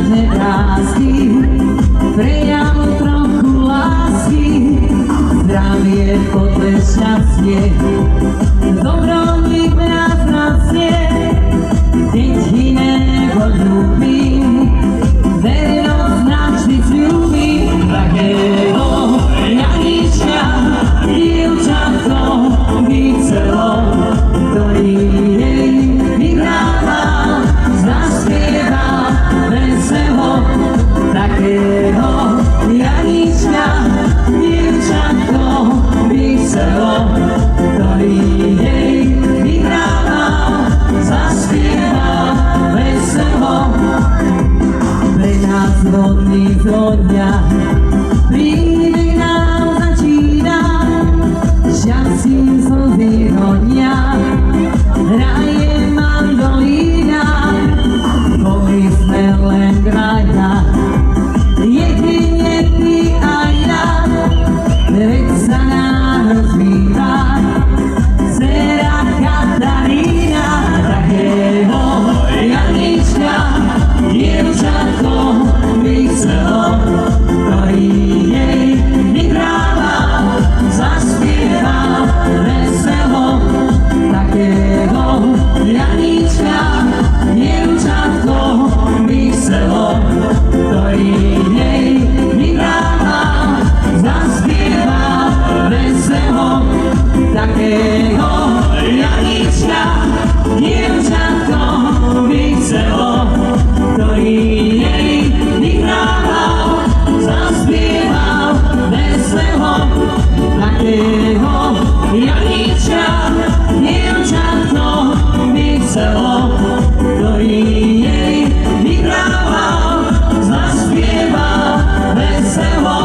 všade vrásky, prejav trochu lásky, zdravie, potle, šťastie, dobro nech nás rastie, keď iného ľúbim, vernosť navždy sľúbi, takého Janička, dievčatko by chcelo, ktorý jej vyhrával, zaspieval veselo, takého Janička, dievčatko by chcelo, ktorý jej vyhrával, zaspieval veselo. Pre nás rodný zodia, príbeh nám začína, šťastím slzy hodia, hraje mandolína, boli sme len dvaja, jedine ty a ja, veď sa nám rozvíja, dcera Katarína, takého Janička, dievčatko by chcelo, ktorý jej vyhrával, zaspieval veselo, takého Janička, dievčatko by chcelo, ktorý jej vyhrával, zaspieval veselo, takého Janička, dievčatko by chcelo, ktorý jej vyhrával, zaspieval veselo, takého Janička, dievčatko by chcelo, ktorý jej vyhrával, zaspieval veselo.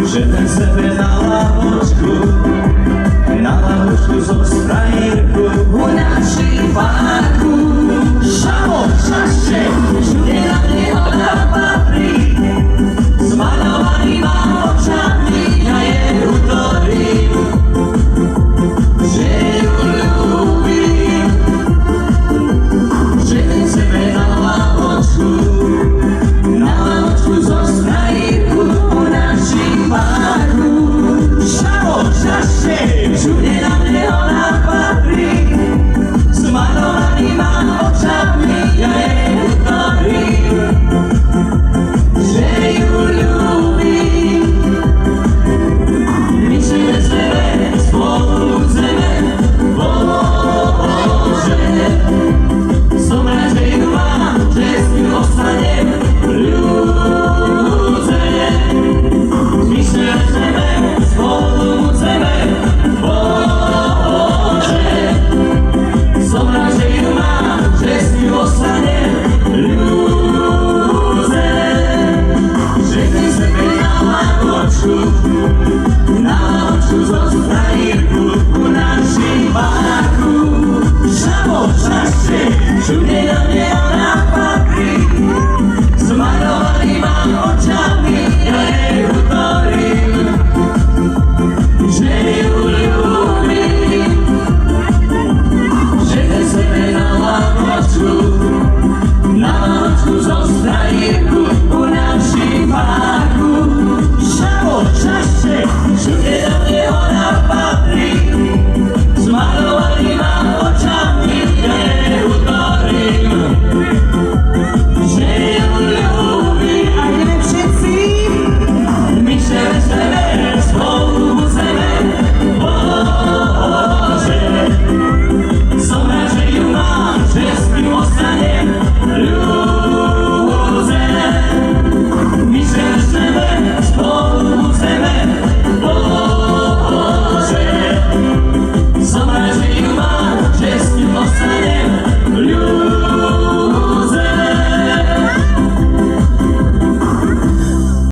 Že ten sebe na lavočku zo strajírku U našich pár